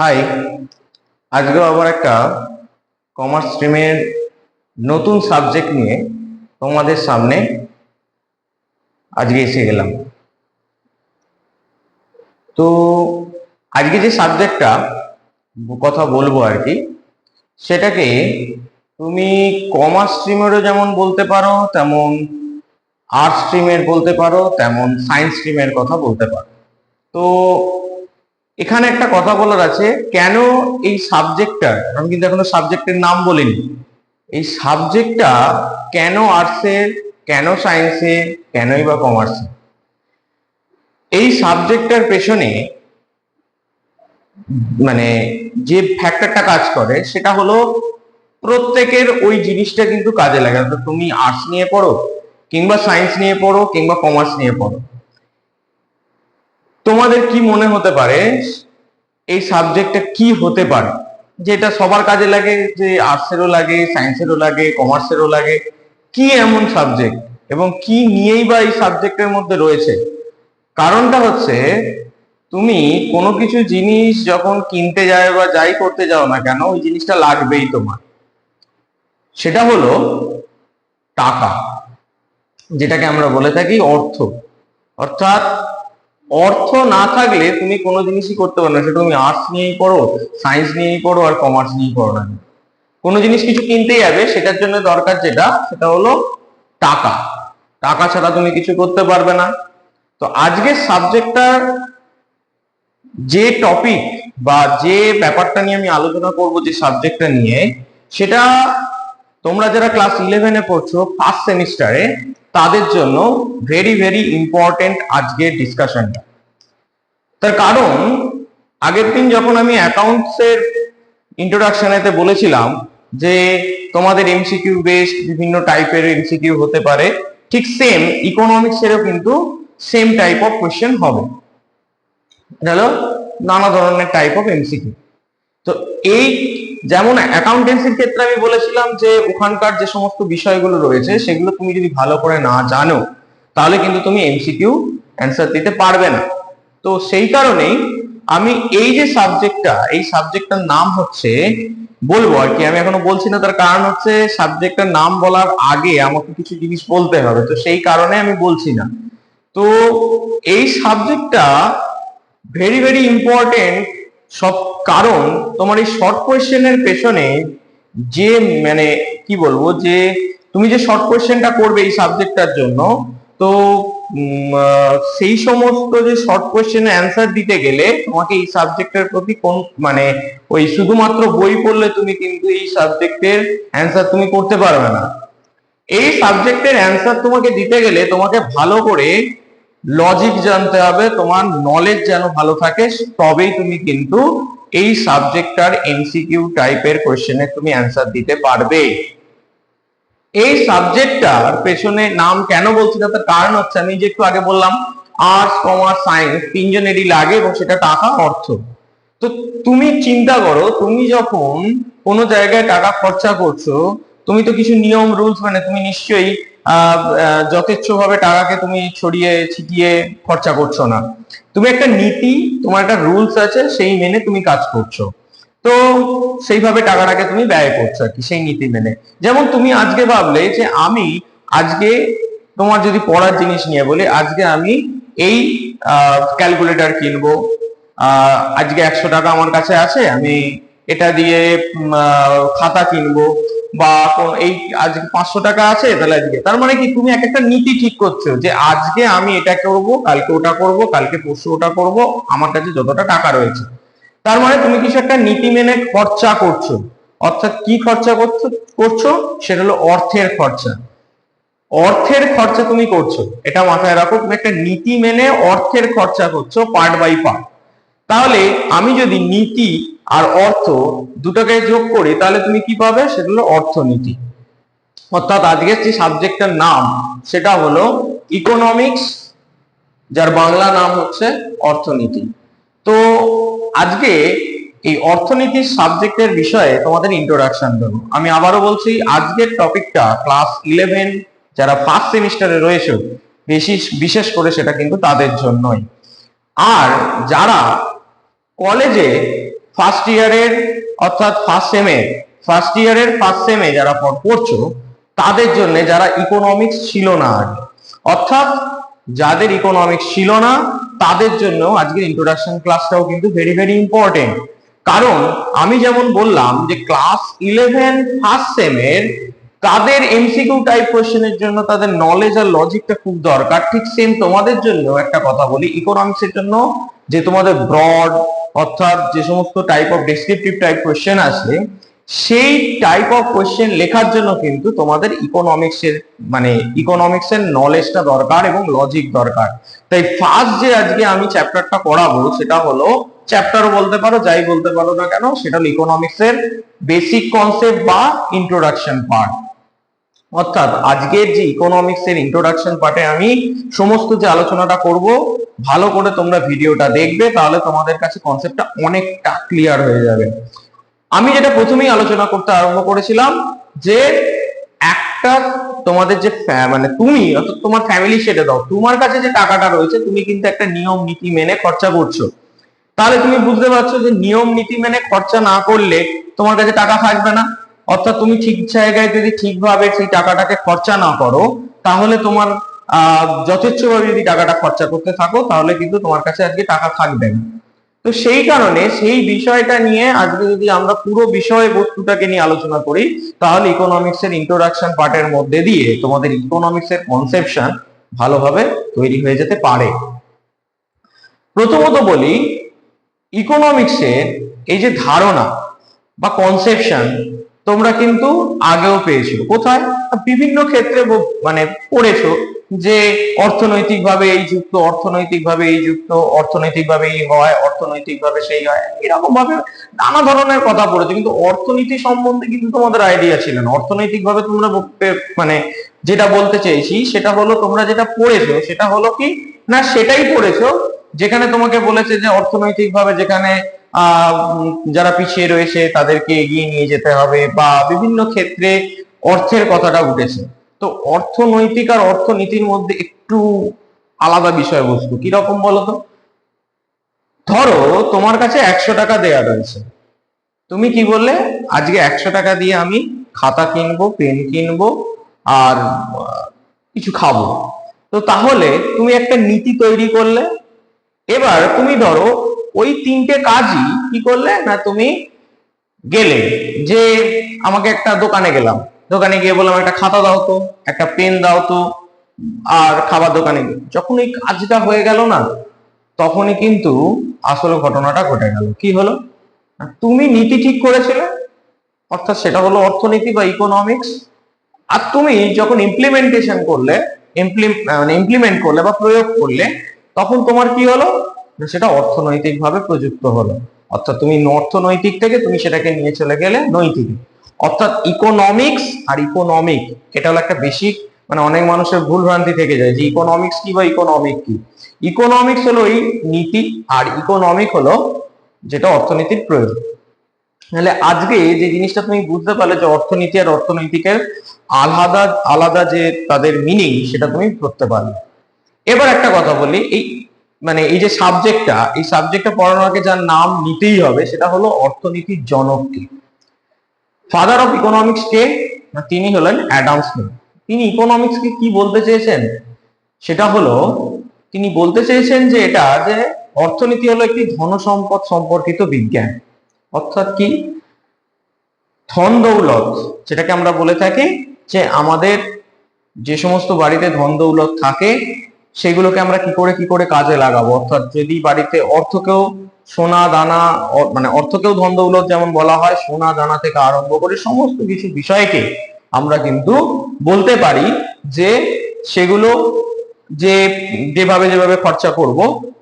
High, আজকেও আবার একটা কমার্স স্ট্রিমের নতুন সাবজেক্ট নিয়ে তোমাদের সামনে আজকে এসে গেলাম। তো আজকে যে সাবজেক্টটা কথা বলবো আর কি, সেটাকে তুমি কমার্স স্ট্রিমেরও যেমন বলতে পারো, তেমন আর্টস স্ট্রিমের বলতে পারো, তেমন সায়েন্স স্ট্রিমের কথা বলতে পারো। তো এখানে একটা কথা বলার আছে, কেন এই সাবজেক্টটা, আমি কিন্তু এখনো সাবজেক্টের নাম বলিনি, এই সাবজেক্টটা কেন আর্টসে, কেন সায়েন্সে, কেনই বা কমার্সে। এই সাবজেক্টটার পেছনে মানে যে ফ্যাক্টরটা কাজ করে সেটা হলো প্রত্যেকের ওই জিনিসটা কিন্তু কাজে লাগে। তো তুমি আর্টস নিয়ে পড়ো, কিংবা সায়েন্স নিয়ে পড়ো, কিংবা কমার্স নিয়ে পড়ো, তোমাদের কি মনে হতে পারে এই সাবজেক্টটা কি হতে পারে যেটা সবার কাজে লাগে, যে আর্টসেরও লাগে, সায়েন্সেরও লাগে, কমার্সেরও লাগে? কি এমন সাবজেক্ট এবং কি নিয়েই বা এই সাবজেক্টের মধ্যে রয়েছে? কারণটা হচ্ছে, তুমি কোনো কিছু জিনিস যখন কিনতে যাও বা যাই করতে যাও না কেন, ওই জিনিসটা লাগবেই তোমার। সেটা হলো টাকা, যেটাকে আমরা বলে থাকি অর্থ। অর্থাৎ অর্থ না থাকলে তুমি কোনো জিনিসই করতে পারো না, সেটা তুমি আর্টস নিয়েই পড়ো, সায়েন্স নিয়েই পড়ো, আর কমার্স নিয়েই পড়ো না। কোনো জিনিস কিছু কিনতে যাবে, সেটার জন্য দরকার যেটা, সেটা হলো টাকা। টাকা ছাড়া তুমি কিছু করতে পারবে না। তো আজকের সাবজেক্টটার যে টপিক বা যে ব্যাপারটা নিয়ে আমি আলোচনা করব, যে সাবজেক্টটা নিয়ে, সেটা তোমরা যারা ক্লাস 11-এ পড়ছো ফার্স্ট সেমিস্টারে, তাদের জন্য ভেরি ভেরি ইম্পর্টেন্ট আজকের ডিসকাশনটা। তার কারণ, আগের দিন যখন আমি অ্যাকাউন্টসের ইন্ট্রোডাকশনেতে বলেছিলাম যে তোমাদের এমসিকিউ বেসড বিভিন্ন টাইপের এমসিকিউ হতে পারে, ঠিক সেম ইকোনমিক্সেরও কিন্তু সেম টাইপ অফ কোশ্চেন হবে। হলো নানা ধরনের টাইপ অফ এমসিকিউ। তো এই যেমন অ্যাকাউন্টেন্সির ক্ষেত্রে আমি বলেছিলাম যে ওখানকার যে সমস্ত বিষয়গুলো রয়েছে সেগুলো তুমি যদি ভালো করে না জানো, তাহলে কিন্তু তুমি এমসিকিউ অ্যান্সার দিতে পারবে না। তো সেই কারণেই আমি এই যে সাবজেক্টটা, এই সাবজেক্টটার নাম হচ্ছে, বলবো আর কি, আমি এখনো বলছি না, তার কারণ হচ্ছে সাবজেক্টটার নাম বলার আগে আমাকে কিছু জিনিস বলতে হবে, তো সেই কারণে আমি বলছি না। তো এই সাবজেক্টটা ভেরি ভেরি ইম্পর্টেন্ট সব, কারণ তোমার এই শর্ট কোয়েশ্চেনের পেছনে যে মানে কি বলবো, যে তুমি যে শর্ট কোয়েশ্চেনটা করবে এই সাবজেক্টটার জন্য, তো সেই সমস্ত যে শর্ট কোয়েশ্চেনের অ্যান্সার দিতে গেলে তোমাকে এই সাবজেক্টের প্রতি কোন মানে ওই শুধুমাত্র বই পড়লে তুমি কিন্তু এই সাবজেক্টের অ্যান্সার তুমি করতে পারবে না। এই সাবজেক্টের অ্যান্সার তোমাকে দিতে গেলে তোমাকে ভালো করে লজিক জানতে হবে, তোমার নলেজ যেন ভালো থাকে, তবেই তুমি কিন্তু এই সাবজেক্টটার এমসিকিউ টাইপের কোশ্চেনে তুমি অ্যান্সার দিতে পারবে। এই সাবজেক্টটার পেছনে নাম কেন বলছি, তার কারণ হচ্ছে, আমি যে একটু আগে বললাম আর্টস কমার্স সায়েন্স তিনজনেরই লাগে, এবং সেটা টাকা অর্থ। তো তুমি চিন্তা করো, তুমি যখন কোনো জায়গায় টাকা খরচা করছো, তুমি তো কিছু নিয়ম রুলস মানে তুমি নিশ্চয়ই যথেচ্ছভাবে টাকাকে তুমি ছড়িয়ে ছিটিয়ে খরচা করছো না। তুমি একটা নীতি, তোমার একটা রুলস আছে, সেই মেনে তুমি কাজ করছো। তো সেইভাবে টাকাটাকে তুমি ব্যয় করছো আর কি, সেই নীতি মেনে। যেমন তুমি আজকে ভাবলে যে আমি আজকে, তোমার যদি পড়ার জিনিস নিয়ে বলি, আজকে আমি এই ক্যালকুলেটর কিনবো, আজকে 100 টাকা আমার কাছে আছে, আমি এটা দিয়ে খাতা কিনবো, বা এই আজকে 500 টাকা আছে, তাহলে আজকে, তার মানে কি, তুমি একটা নীতি ঠিক করছো যে আজকে আমি এটা করব, কালকে ওটা করব, কালকে পরশু ওটা করব, আমার কাছে যতটা টাকা রয়েছে। তার মানে তুমি কিছু একটা নীতি মেনে খরচা করছো। অর্থাৎ কি খরচা করছো, সেটা হলো অর্থের খরচা। অর্থের খরচা তুমি করছো, এটা মাথায় রাখো, তুমি একটা নীতি মেনে অর্থের খরচা করছো পার্ট বাই পার্ট। তাহলে আমি যদি নীতি আর অর্থ দুটোকে যোগ করি, তাহলে তুমি কি পাবে, সেটা হলো অর্থনীতি। অর্থাৎ আজকের যে সাবজেক্টের নাম, সেটা হলো ইকোনমিক্স, যার বাংলা নাম হচ্ছে অর্থনীতি। তো আজকে এই অর্থনীতির সাবজেক্টের বিষয়ে তোমাদের ইন্ট্রোডাকশন দেবো। আমি আবারও বলছি, আজকের টপিকটা ক্লাস 11 যারা ফার্স্ট সেমিস্টারে রয়েছে, বিশেষ করে সেটা কিন্তু তাদের জন্যই। আর যারা কলেজে ফার্স্ট ইয়ারের অর্থাৎ ফার্স্ট ইয়ারের ফার্স্ট সেমে যারা পড়ছো তাদের জন্য, যারা ইকোনমিক্স ছিল না আগে, অর্থাৎ যাদের ইকোনমিক্স ছিল না তাদের জন্য আজকের ইন্ট্রোডাকশন ক্লাসটাও কিন্তু ভেরি ভেরি ইম্পর্টেন্ট। কারণ আমি যেমন বললাম যে ক্লাস 11 ফার্স্ট সেমের তাদের এমসিকিউ টাইপ কোশ্চেনের জন্য তাদের নলেজ আর লজিকটা খুব দরকার, ঠিক সেম তোমাদের জন্য একটা কথা বলি, ইকোনমিক্স এর জন্য যে তোমাদের ব্রড অর্থাৎ যে সমস্ত type of descriptive type question আছে সেই টাইপ অফ কোশ্চেন লেখার জন্য কিন্তু তোমাদের ইকোনমিক্সের নলেজটা দরকার এবং লজিক দরকার। তাই ফার্স্ট যে আজকে আমি চ্যাপ্টারটা পড়াবো সেটা হলো, চ্যাপ্টারও বলতে পারো, যাই বলতে পারো না কেন, সেটা হলো ইকোনমিক্সের বেসিক কনসেপ্ট বা ইন্ট্রোডাকশন পার্ট। অর্থাৎ আজকের যে ইকোনমিক্স এর ইন্ট্রোডাকশন পার্টে আমি সমস্ত যে আলোচনাটা করব, ভালো করে তোমরা ভিডিওটা দেখবে, তাহলে তোমাদের কাছে কনসেপ্টটা অনেকটা ক্লিয়ার হয়ে যাবে। আমি যেটা প্রথমেই আলোচনা করতে আরম্ভ করেছিলাম যে একটা তোমাদের যে তুমি অর্থাৎ তোমার ফ্যামিলি, সেটা দাও, তোমার কাছে যে টাকাটা রয়েছে তুমি কিন্তু একটা নিয়ম নীতি মেনে খরচা করছো। তাহলে তুমি বুঝতে পারছো যে নিয়ম নীতি মেনে খরচা না করলে তোমার কাছে টাকা থাকবে না। অর্থাৎ তুমি ঠিক জায়গায় যদি ঠিকভাবে সেই টাকাটাকে খরচা না করো, তাহলে তোমার যথেচ্ছভাবে যদি টাকাটা খরচা করতে থাকো, তাহলে কিন্তু তোমার কাছে আজকে টাকা থাকবে না। তো সেই কারণে সেই বিষয়টা নিয়ে আজকে যদি আমরা পুরো বিষয় বস্তুটাকে নিয়ে আলোচনা করি, তাহলে ইকোনমিক্স এর ইন্ট্রোডাকশন পার্টের মধ্যে দিয়ে তোমাদের ইকোনমিক্স এর কনসেপশন ভালোভাবে তৈরি হয়ে যেতে পারে। প্রথমত বলি, ইকোনমিক্সের এই যে ধারণা বা কনসেপশন তোমরা কিন্তু আগেও পেয়েছো। কোথায়? বিভিন্ন ক্ষেত্রে পড়েছো যে অর্থনৈতিকভাবে এই যুক্ত, অর্থনৈতিকভাবে এই যুক্ত, অর্থনৈতিকভাবে এই হয়, অর্থনৈতিকভাবে সেই হয়, এরকম ভাবে নানা ধরনের কথা পড়েছো, কিন্তু অর্থনীতি সম্বন্ধে কিন্তু তোমাদের আইডিয়া ছিল না। অর্থনৈতিকভাবে তোমরা যেটা বলতে চেয়েছি সেটা হলো, তোমরা যেটা পড়েছো সেটা হলো কি না, সেটাই পড়েছো যেখানে তোমাকে বলেছে যে অর্থনৈতিকভাবে যেখানে যারা পিছিয়ে রয়েছে তাদেরকে এগিয়ে নিয়ে যেতে হবে, বা বিভিন্ন ক্ষেত্রে অর্থের কথাটা উঠেছে। তো অর্থনৈতিক আর অর্থনীতির মধ্যে একটু আলাদা বিষয়বস্তু। কিরকম বলতো? ধরো তোমার কাছে 100 টাকা দেয়া রয়েছে, তুমি কি বললে আজকে 100 টাকা দিয়ে আমি খাতা কিনবো, পেন কিনবো আর কিছু খাবো। তো তাহলে তুমি একটা নীতি তৈরি করলে। এবার তুমি ধরো ওই 3টে কাজই কি করলে না, তুমি গেলে যে আমাকে একটা দোকানে গেলাম, দোকানে গিয়ে বললাম একটা খাতা দাও তো, একটা পেন দাও তো, আর খাবার দোকানে গিয়ে যখন এই কাজটা হয়ে গেল না, তখনই কিন্তু আসলে ঘটনাটা ঘটে গেল। কি হলো? তুমি নীতি ঠিক করেছিলে, অর্থাৎ সেটা হলো অর্থনীতি বা ইকোনমিক্স, আর তুমি যখন ইমপ্লিমেন্ট করলে বা প্রয়োগ করলে, তখন তোমার কি হলো, সেটা অর্থনৈতিক ভাবে প্রযুক্ত হলো। অর্থাৎ তুমি অর্থনৈতিক থেকে তুমি সেটাকে নিয়ে চলে গেলে নৈতিক। অর্থাৎ ইকোনমিক্স আর ইকোনমিক, এটা হলো একটা বেসিক, অনেক মানুষের ভুল ভ্রান্তি থেকে যায় যে ইকোনমিক্স কি বা ইকোনমিক কি। ইকোনমিক্স হলো এই নীতি, আর ইকোনমিক হলো যেটা অর্থনীতির প্রয়োগ। তাহলে আজকে যে জিনিসটা তুমি বুঝতে পারলে যে অর্থনীতি আর অর্থনৈতিকের আলাদা আলাদা যে তাদের মিনিং, সেটা তুমি ধরতে পারলে। এবার একটা কথা বলি, এই যে সাবজেক্টটা পড়ানোর আগে যার নাম নিতেই হবে সেটা হলো অর্থনীতির জনক কে। ফাদার অফ ইকোনমিক্স কে? না, তিনি হলেন অ্যাডাম স্মিথ। তিনি ইকোনমিক্সকে কি বলতে চেয়েছেন? সেটা হলো তিনি বলতে চেয়েছেন যে অর্থনীতি হলো একটি ধনসম্পদ সম্পর্কিত বিজ্ঞান। অর্থাৎ কি? ধন দৌলত, যেটাকে আমরা বলে থাকি যে আমাদের যে সমস্ত বাড়িতে ধন দৌলত থাকে সেগুলোকে আমরা কি করে কাজে লাগাবো। অর্থাৎ যদি বাড়িতে অর্থকেও সোনা দানা, অর্থকেও ধন দৌলত যেমন বলা হয়, সোনা দানা থেকে আরম্ভ করে সমস্ত কিছু বিষয়কে আমরা কিন্তু বলতে পারি যে সেগুলো যেভাবে খরচা করব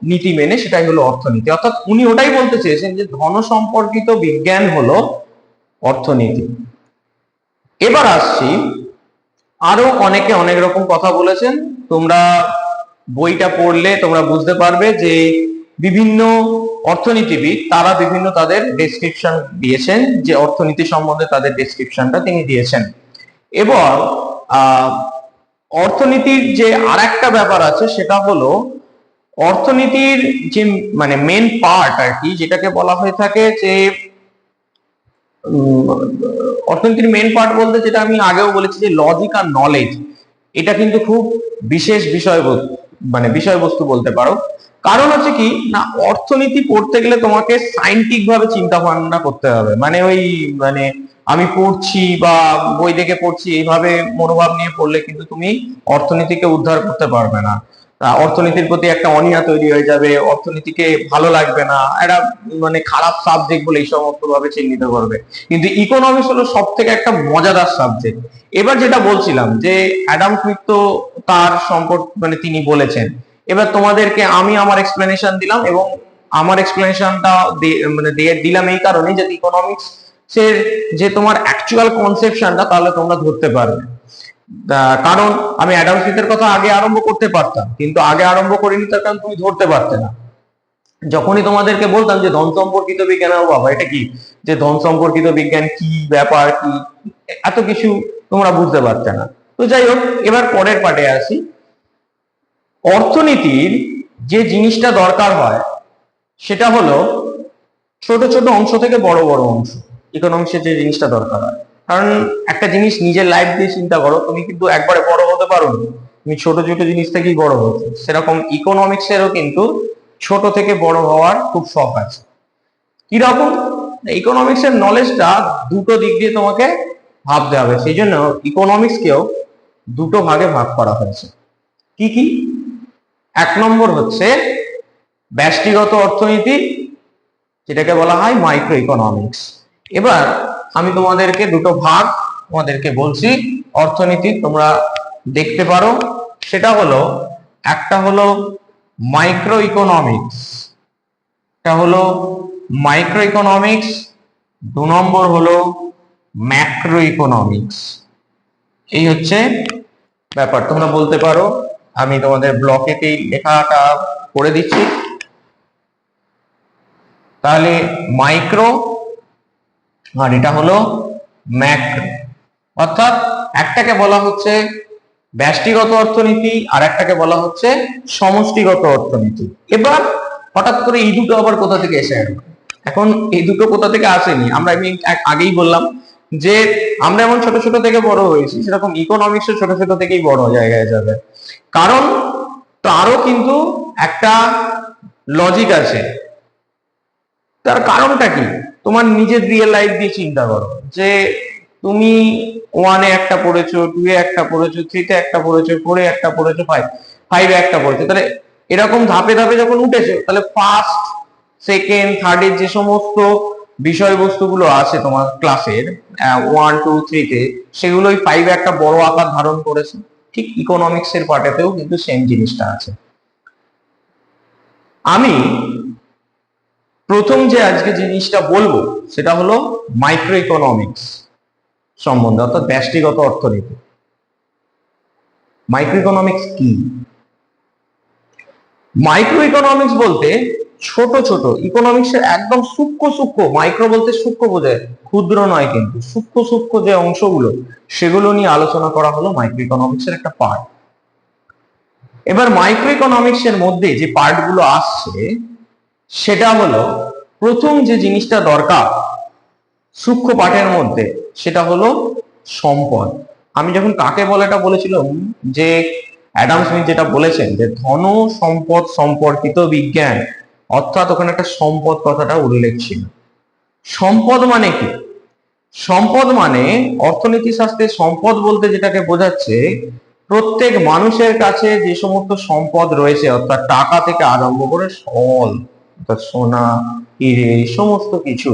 নীতি মেনে, সেটাই হলো অর্থনীতি। অর্থাৎ উনি ওটাই বলতে চেয়েছেন যে ধন সম্পর্কিত বিজ্ঞান হলো অর্থনীতি। এবার আসছি, আরো অনেকে অনেক রকম কথা বলেছেন। তোমরা বইটা পড়লে তোমরা বুঝতে পারবে যে বিভিন্ন অর্থনীতিবিদ তারা বিভিন্ন তাদের ডেসক্রিপশন দিয়েছেন, যে অর্থনীতি সম্বন্ধে তাদের ডেসক্রিপশনটা তিনি দিয়েছেন। এবং অর্থনীতির যে আরেকটা ব্যাপার আছে সেটা হলো অর্থনীতির যে মানে মেন পার্ট আর কি, যেটাকে বলা হয়ে থাকে যে অর্থনীতির মেন পার্ট বলতে যেটা আমি আগেও বলেছি যে লজিক আর নলেজ, এটা কিন্তু খুব বিশেষ বিষয়বস্তু বলতে পারো। কারণ হচ্ছে কি না, অর্থনীতি পড়তে গেলে তোমাকে সাইন্টিফিক ভাবে চিন্তা ভাবনা করতে হবে, মানে ওই মানে আমি পড়ছি বা বই দেখে পড়ছি এইভাবে মনোভাব নিয়ে পড়লে কিন্তু তুমি অর্থনীতিকে উদ্ধার করতে পারবে না। অর্থনীতির প্রতি একটা অনীহা তৈরি হয়ে যাবে, অর্থনীতিকে ভালো লাগবে না, একটা মানে খারাপ সাবজেক্ট বলে এই সমস্ত ভাবে চিহ্নিত করবে। কিন্তু ইকোনমিক্স হলো সব থেকে একটা মজাদার সাবজেক্ট। এবার যেটা বলছিলাম যে অ্যাডাম স্মিথ তো তার সম্পর্ক মানে তিনি বলেছেন, এবার তোমাদেরকে আমি আমার এক্সপ্লেনেশন দিলাম, এবং আমার এক্সপ্লেনেশনটা মানে দিয়ে দিলাম এই কারণে যে ইকোনমিক্স এর যে তোমার অ্যাকচুয়াল কনসেপশনটা তাহলে তোমরা ধরতে পারবে। কারণ আমি অ্যাডাম স্মিথের কথা আগে আরম্ভ করতে পারতাম, কিন্তু আগে আরম্ভ করিনি তার কারণ তুমি ধরতে পারতে না। যখনই তোমাদেরকে বলতাম যে ধন সম্পর্কিত বিজ্ঞান, ও বাবা এটা কি, যে ধন সম্পর্কিত বিজ্ঞান কি, ব্যাপার কি, এত কিছু তোমরা বুঝতে পারতে না। তো যাই হোক, এবার পরের পার্টে আসি। অর্থনীতির যে জিনিসটা দরকার হয় সেটা হলো ছোট ছোট অংশ থেকে বড় বড় অংশ। ইকোনমিক্সের যে জিনিসটা দরকার হয়, কারণ একটা জিনিস নিজের লাইফ দিয়ে চিন্তা করো, তুমি কিন্তু একবারে বড় হতে পারো না, তুমি ছোট ছোট জিনিস থেকেই বড় হচ্ছে। সেরকম ইকোনমিক্সেরও কিন্তু ছোট থেকে বড় হওয়ার খুব শখ আছে। কিরকম? ইকোনমিক্স এর নলেজটা দুটো দিক দিয়ে তোমাকে ভাবতে হবে, সেই জন্য ইকোনমিক্সকেও দুটো ভাগে ভাগ করা হয়েছে। কি কি? এক নম্বর হচ্ছে ব্যষ্টিগত অর্থনীতি, যেটাকে বলা হয় মাইক্রো ইকোনমিক্স। এবার আমি তোমাদেরকে দুটো ভাগ তোমাদেরকে বলছি অর্থনীতি, তোমরা দেখতে পারো। সেটা হলো, একটা হলো মাইক্রো ইকোনমিক্স, এটা হলো মাইক্রো ইকোনমিক্স, 2 নম্বর হলো ম্যাক্রো ইকোনমিক্স। এই হচ্ছে ব্যাপার, তোমরা বলতে পারো। আমি তোমাদের ব্লকেতেই লেখাটা করে দিচ্ছি। তাহলে মাইক্রো আর এটা হলো ম্যাক্রো, অর্থাৎ একটাকে বলা হচ্ছে ব্যষ্টিগত অর্থনীতি আর একটাকে বলা হচ্ছে সমষ্টিগত অর্থনীতি। এবার হঠাৎ করে এই দুটো আবার কোথা থেকে এসে গেল? এখন এই দুটো কোথা থেকে আসেনি, আমি আগেই বললাম যে আমরা এমন ছোট ছোট থেকে বড় হয়েছি, সেরকম ইকোনমিক্সও ছোট ছোট থেকেই বড় জায়গায় যাবে। কারণ তারও কিন্তু একটা লজিক আছে। তার কারণটা কি? তোমার নিজের রিয়েল লাইফ দিয়ে চিন্তা করো, যে তুমি 1 এ একটা পড়েছো, 2 এ একটা পড়েছো, 3 তে একটা পড়েছো, 4 এ একটা পড়েছো, 5 এ একটা পড়েছো। তাহলে এরকম ধাপে ধাপে যখন উঠেছো, তাহলে ফার্স্ট, সেকেন্ড, থার্ড এর যে সমস্ত বিষয়বস্তুগুলো আছে তোমার ক্লাসের 1, 2, 3 তে, সেগুলো ওই 5 এ একটা বড় আকার ধারণ করেছে। ঠিক ইকোনমিক্স এর পার্টেতেও কিন্তু সেম জিনিসটা আছে। আমি প্রথম যে আজকে জিনিসটা বলবো সেটা হলো মাইক্রো ইকোনমিক্স সম্বন্ধে, অর্থাৎ ব্যষ্টিগত অর্থনীতি। মাইক্রো ইকোনমিক্স কি? মাইক্রো ইকোনমিক্স বলতে ছোট ছোট, ইকোনমিক্সের একদম সূক্ষ্ম সূক্ষ্ম, মাইক্রো বলতে সূক্ষ্ম বোঝায়, ক্ষুদ্র নয়, কিন্তু সূক্ষ্ম সূক্ষ্ম যে অংশগুলো, সেগুলো নিয়ে আলোচনা করা হলো মাইক্রো ইকোনমিক্সের একটা পার্ট। এবার মাইক্রো ইকোনমিক্স এর মধ্যে যে পার্ট গুলো আসছে, সেটা হলো প্রথম যে জিনিসটা দরকার সূক্ষ্ম পাঠের মধ্যে, সেটা হলো সম্পদ। আমি যখন কাকে বলাটা বলেছিলাম, যে অ্যাডাম স্মিথ যেটা বলেছেন যে ধন সম্পদ সম্পর্কিত বিজ্ঞান, অর্থাৎ ওখানে একটা সম্পদ কথাটা উল্লেখ ছিল। সম্পদ মানে কি? সম্পদ মানে অর্থনীতি শাস্ত্রে সম্পদ বলতে যেটাকে বোঝাচ্ছে, প্রত্যেক মানুষের কাছে যে সমস্ত সম্পদ রয়েছে, অর্থাৎ টাকা থেকে আরম্ভ করে ফল, অর্থাৎ সোনা, হিরে, সমস্ত কিছু,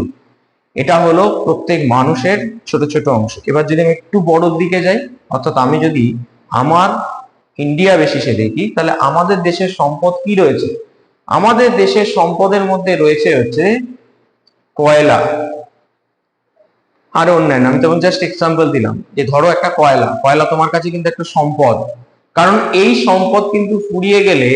এটা হলো প্রত্যেক মানুষের ছোট ছোট অংশ। এবার যদি আমি একটু বড়র দিকে যাই, অর্থাৎ আমি যদি আমার ইন্ডিয়া বেসিসে দেখি, তাহলে আমাদের দেশের সম্পদ কি রয়েছে? আমাদের দেশের সম্পদের মধ্যে রয়েছে হচ্ছে কয়লা আর অন্যান্য। আমি যেমন জাস্ট এক্সাম্পল দিলাম, যে ধরো একটা কয়লা, কয়লা তোমার কাছে কিন্তু একটা সম্পদ। কারণ এই সম্পদ কিন্তু ফুরিয়ে গেলে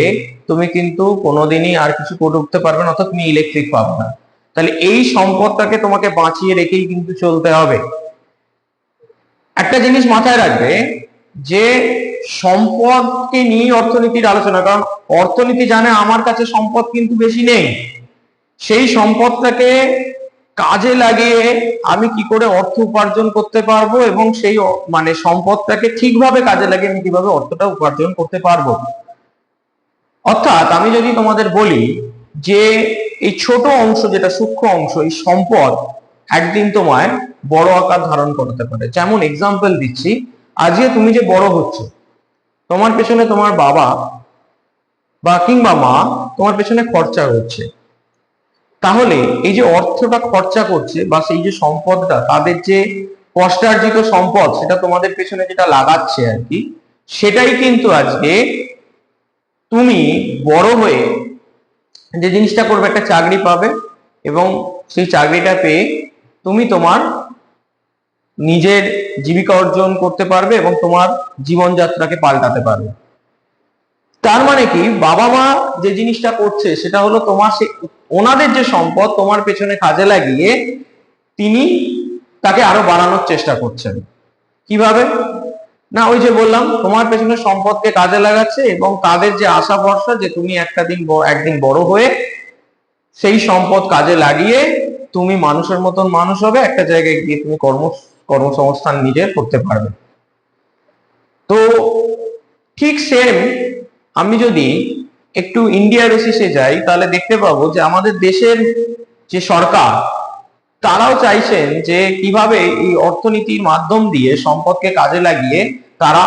তুমি কিন্তু কোনোদিনই আর কিছু করে উঠতে পারবে না, অর্থাৎ তুমি ইলেকট্রিক পাবে না। তাহলে এই সম্পদটাকে তোমাকে বাঁচিয়ে রেখেই কিন্তু চলতে হবে। একটা জিনিস মাথায় রাখবে, যে সম্পদকে নিয়ে অর্থনীতির আলোচনা, কারণ অর্থনীতি জানে আমার কাছে সম্পদ কিন্তু বেশি নেই, সেই সম্পদটাকে কাজে লাগিয়ে আমি কি করে অর্থ উপার্জন করতে পারবো এবং সেই মানে সম্পদটাকে ঠিকভাবে কাজে লাগিয়ে আমি কিভাবে অর্থটা উপার্জন করতে পারবো। অর্থাৎ আমি যদি তোমাদের বলি যে এই ছোট অংশ, যেটা সূক্ষ্ম অংশ, এই সম্পদ একদিন তোমায় বড় আকার ধারণ করতে পারে। যেমন এক্সাম্পল দিচ্ছি, আজকে তুমি যে বড় হচ্ছ, তোমার পেছনে তোমার বাবা বা কিংবা মা তোমার পেছনে খরচা করছে, তাহলে এই যে অর্থটা খরচা করছে বা সেই যে সম্পদটা, তাদের যে কষ্টার্জিত সম্পদ, সেটা তোমাদের পেছনে যেটা লাগাচ্ছে আর কি, সেটাই কিন্তু আজকে তুমি বড় হয়ে যে জিনিসটা করবে, একটা চাকরি পাবে এবং সেই চাকরিটা পেয়ে তুমি তোমার নিজের জীবিকা অর্জন করতে পারবে এবং তোমার জীবনযাত্রাকে পাল্টাতে পারবে। তার মানে কি, বাবা মা যে জিনিসটা করছে সেটা হলো তোমার ওনাদের যে সম্পদ তোমার পেছনে কাজে লাগিয়ে তিনি তাকে আরো বাড়ানোর চেষ্টা করছেন। কিভাবে? না, ওই যে বললাম, তোমার পেছনে সম্পদকে কাজে লাগাচ্ছে এবং তাদের যে আশা ভরসা যে তুমি একদিন বড় হয়ে সেই সম্পদ কাজে লাগিয়ে তুমি মানুষের মতন মানুষ হবে, একটা জায়গায় গিয়ে তুমি কর্মসংস্থান নিজের করতে পারবে। তো ঠিক সেম আমি যদি একটু ইন্ডিয়া বেসিসে যাই, তাহলে দেখতে পাবো যে আমাদের দেশের যে সরকার, তারাও চাইছেন যে কিভাবে এই অর্থনীতির মাধ্যম দিয়ে সম্পদকে কাজে লাগিয়ে তারা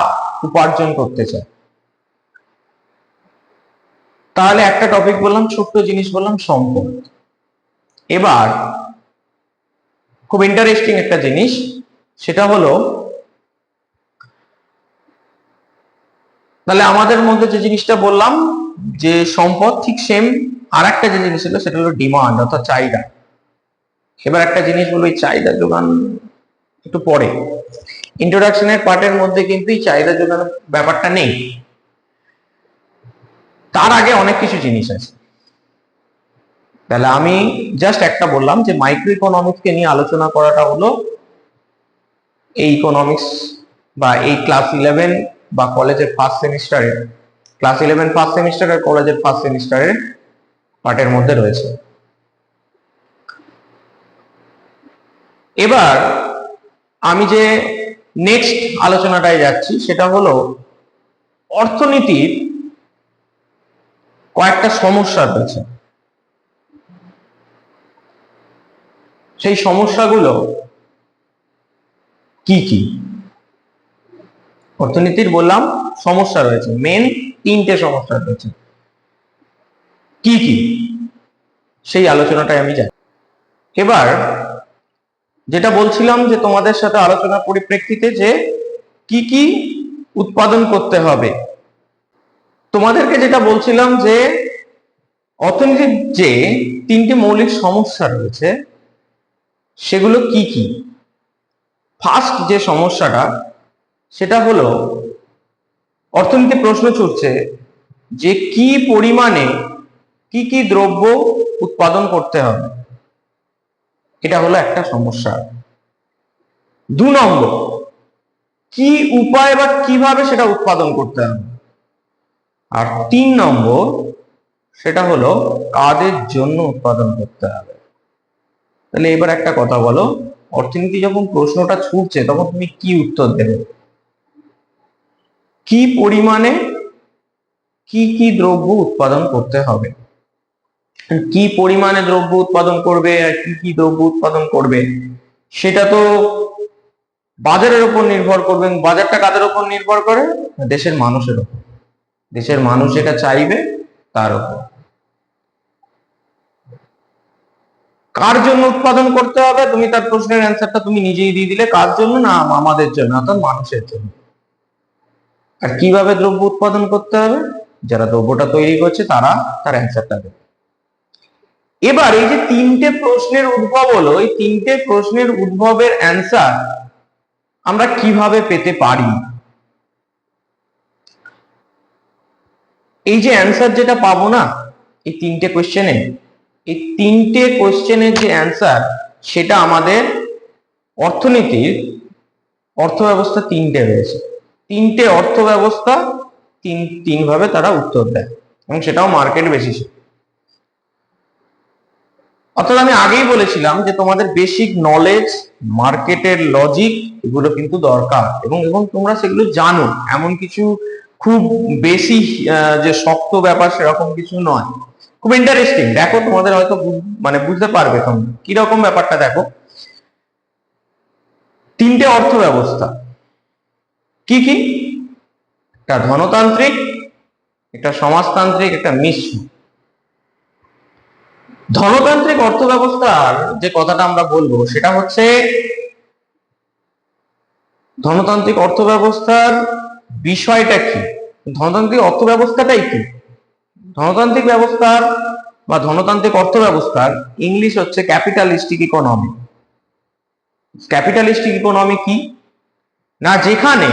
উপার্জন করতে চায়। তাহলে একটা টপিক বললাম, ছোট্ট জিনিস বললাম, সম্পদ। এবার খুব ইন্টারেস্টিং একটা জিনিস, সেটা হলো, তাহলে আমাদের মধ্যে যে জিনিসটা বললাম যে সম্পদ, ঠিক সেম আর একটা যে জিনিস ছিল সেটা হলো ডিমান্ড, অর্থাৎ চাহিদা। এবার একটা জিনিস বলো, এই চাহিদা যোগান একটু পরে, ইন্ট্রোডাকশনের পার্টের মধ্যে কিন্তু এই চাহিদা যোগানের ব্যাপারটা নেই, তার আগে অনেক কিছু জিনিস আছে। তাহলে আমি জাস্ট একটা বললাম যে মাইক্রো ইকোনমিক্সকে নিয়ে আলোচনা করাটা হলো এই ইকোনমিক্স বা এই ক্লাস 11 বা কলেজের ফার্স্ট সেমিস্টারের, ক্লাস 11 ফার্স্ট সেমিস্টার আর কলেজের ফার্স্ট সেমিস্টারের পার্টের মধ্যে রয়েছে। এবার আমি যে নেক্সট আলোচনাটায় যাচ্ছি সেটা হলো অর্থনীতির কয়েকটা সমস্যা রয়েছে, সেই সমস্যাগুলো কি কি। অর্থনীতির বললাম সমস্যা রয়েছে, মেন 3টে সমস্যা রয়েছে, কি কি সেই আলোচনাটায় আমি যাই। এবার যেটা বলছিলাম যে তোমাদের সাথে আলোচনার পরিপ্রেক্ষিতে যে কি কি উৎপাদন করতে হবে, তোমাদেরকে যেটা বলছিলাম যে অর্থনীতির যে 3টে মৌলিক সমস্যা রয়েছে সেগুলো কি কি। ফার্স্ট যে সমস্যাটা সেটা হলো, অর্থনীতি প্রশ্ন ছুটছে যে কি পরিমাণে কি কি দ্রব্য উৎপাদন করতে হবে, এটা হলো একটা সমস্যা। 2 নম্বর, কি উপায় বা কিভাবে সেটা উৎপাদন করতে হবে। আর 3 নম্বর, সেটা হলো কাদের জন্য উৎপাদন করতে হবে। তাহলে এবার একটা কথা বলো, অর্থনীতি যখন প্রশ্নটা ছুটছে তখন তুমি কি উত্তর দেবে? কি পরিমাণে কি কি দ্রব্য উৎপাদন করতে হবে, কি পরিমাণে দ্রব্য উৎপাদন করবে আর কি কি দ্রব্য উৎপাদন করবে সেটা তো বাজারের উপর নির্ভর করবে। বাজারটা কাদের উপর নির্ভর করে? দেশের মানুষের উপর। দেশের মানুষ যেটা চাইবে তার উপর। কার জন্য উৎপাদন করতে হবে, তুমি তার প্রশ্নের অ্যান্সারটা তুমি নিজেই দিয়ে দিলে, কার জন্য? না, আমাদের জন্য, অর্থাৎ মানুষের জন্য। আর কিভাবে দ্রব্য উৎপাদন করতে হবে, যারা দ্রব্যটা তৈরি করছে তারা তার অ্যান্সারটা দেবে। এবার এই যে 3টে প্রশ্নের উদ্ভব হলো, এই 3টে প্রশ্নের উদ্ভবের অ্যান্সার আমরা কিভাবে পেতে পারি? এই যে অ্যান্সার যেটা পাবো না এই 3টে কোশ্চেনে, এই 3টে কোশ্চেনের যে অ্যান্সার সেটা আমাদের অর্থনীতির অর্থ ব্যবস্থা 3টে রয়েছে, তিনটে অর্থ ব্যবস্থা তিন ভাবে তারা উত্তর দেয়, এবং সেটাও মার্কেট বেসিসে। অর্থাৎ আমি আগেই বলেছিলাম যে তোমাদের বেসিক নলেজ, মার্কেটের লজিক, এগুলো কিন্তু দরকার, এবং তোমরা সেগুলো জানো। এমন কিছু খুব বেশি যে শক্ত ব্যাপার সেরকম কিছু নয়, খুব ইন্টারেস্টিং। দেখো তোমাদের হয়তো মানে বুঝতে পারবে তোমরা কিরকম ব্যাপারটা। দেখো, তিনটে অর্থ ব্যবস্থা কি কি? একটা ধনতান্ত্রিক, একটা সমাজতান্ত্রিক, একটা মিশ্র। ধনতান্ত্রিক অর্থ ব্যবস্থার যে কথাটা আমরা বলবো সেটা হচ্ছে, ধনতান্ত্রিক অর্থ ব্যবস্থার বিষয়টা কি, ধনতান্ত্রিক অর্থ ব্যবস্থাটাই কি। ধনতান্ত্রিক ব্যবস্থার বা ধনতান্ত্রিক অর্থ ব্যবস্থার ইংলিশ হচ্ছে ক্যাপিটালিস্টিক ইকোনমি। ক্যাপিটালিস্টিক ইকোনমি কি না, যেখানে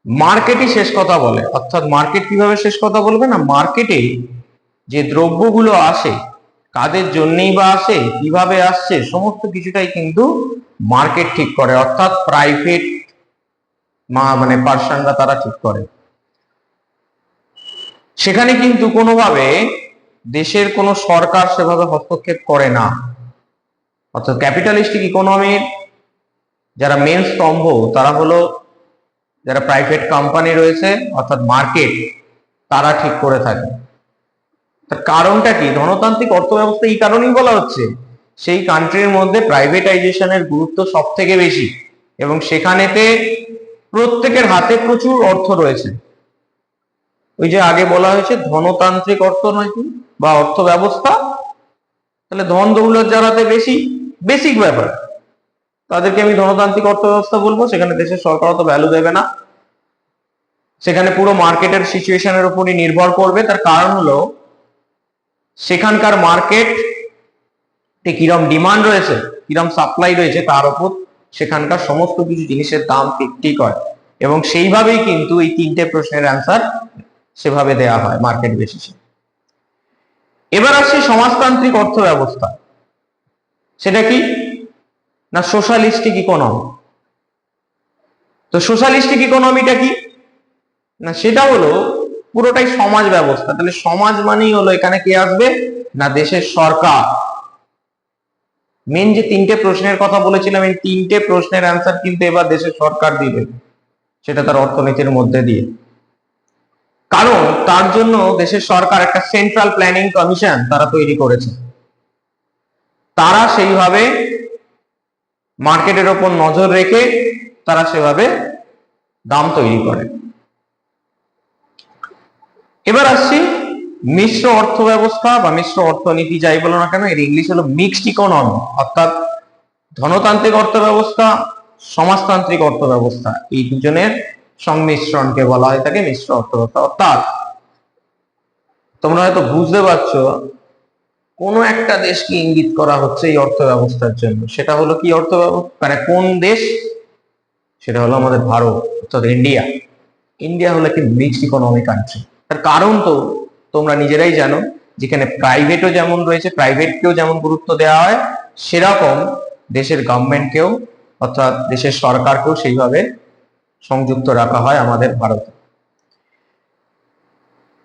মার্কেটই শেষ কথা বলে। অর্থাৎ মার্কেট কিভাবে শেষ কথা বলবে না, মার্কেটে যে দ্রব্যগুলো আসে, কাদের জন্যই বা আসে, কিভাবে আসছে, সমস্ত কিছুটাই কিন্তু মার্কেট ঠিক করে। অর্থাৎ প্রাইভেট মানে পার্সনরা তারা ঠিক করে। সেখানে কিন্তু কোনোভাবে দেশের কোনো সরকার সেভাবে হস্তক্ষেপ করে না। অর্থাৎ ক্যাপিটালিস্টিক ইকোনমির যারা মেন স্তম্ভ তারা হলো যারা প্রাইভেট কোম্পানি রয়েছে, অর্থাৎ মার্কেট, তারা ঠিক করে থাকে। তার কারণটা কি? ধনতান্ত্রিক অর্থ ব্যবস্থা এই কারণেই বলা হচ্ছে, সেই কান্ট্রির মধ্যে প্রাইভেটাইজেশনের গুরুত্ব সব থেকে বেশি, এবং সেখানেতে প্রত্যেকের হাতে প্রচুর অর্থ রয়েছে। ওই যে আগে বলা হয়েছে ধনতান্ত্রিক অর্থনৈতিক বা অর্থ ব্যবস্থা, তাহলে ধন দৌলত যার হাতে বেশি, বেসিক ব্যাপার, তাদেরকে আমি ধনতান্ত্রিক অর্থ ব্যবস্থা বলবো। সেখানে দেশের সরকার অত ভ্যালু দেবে না, সেখানে পুরো মার্কেটের সিচুয়েশনের উপরই নির্ভর করবে। তার কারণ হলো সেখানকার মার্কেট কিরম ডিমান্ড রয়েছে, কিরম সাপ্লাই রয়েছে, তার উপর সেখানকার সমস্ত কিছু জিনিসের দাম ঠিক হয়, এবং সেইভাবেই কিন্তু এই তিনটে প্রশ্নের অ্যান্সার সেভাবে দেয়া হয় মার্কেট বেসিসে। এবার আসছে সমাজতান্ত্রিক অর্থ ব্যবস্থা। সেটা কি না, সোশ্যালিস্টিক ইকোনমি। তো সোশ্যালিস্টিক ইকোনমিটা কি না, সেটা হলো পুরোটাই সমাজ ব্যবস্থা। তাহলে সমাজ মানেই হলো এখানে কে আসবে না, দেশের সরকার। মেন যে তিনটে প্রশ্নের কথা বলেছিলাম, এই তিনটে প্রশ্নের অ্যান্সার কিন্তু এবার দেশের সরকার দিবে, সেটা তার অর্থনীতির মধ্যে দিয়ে। কারণ তার জন্য দেশের সরকার একটা সেন্ট্রাল প্ল্যানিং কমিশন তারা তৈরি করেছে। তারা সেইভাবে মার্কেটের ওপর নজর রেখে তারা সেভাবে দাম তৈরি করে। এবার আসছি মিশ্র অর্থ ব্যবস্থা বা মিশ্র অর্থনীতি, যাই বলো না কেন, এর ইংলিশ হলো মিক্সড ইকোনমি। অর্থাৎ ধনতান্ত্রিক অর্থ ব্যবস্থা, সমাজতান্ত্রিক অর্থ ব্যবস্থা, এই দুজনের সংমিশ্রণকে বলা হয় থাকে মিশ্র অর্থ ব্যবস্থা। অর্থাৎ তোমরা হয়তো বুঝতে পারছো কোন একটা দেশকে ইঙ্গিত করা হচ্ছে এই অর্থ ব্যবস্থার জন্য। সেটা হলো কি অর্থ ব্যবস্থা, মানে কোন দেশ? সেটা হলো আমাদের ভারত, অর্থাৎ ইন্ডিয়া। ইন্ডিয়া হলো একটি মিক্সড ইকোনমি কান্ট্রি। তার কারণ তো তোমরা নিজেরাই জানো, যেখানে প্রাইভেটও যেমন রয়েছে, প্রাইভেটকেও যেমন গুরুত্ব দেওয়া হয়, সেরকম দেশের গভর্নমেন্টকেও, অর্থাৎ দেশের সরকারকেও সেইভাবে সংযুক্ত রাখা হয় আমাদের ভারতে।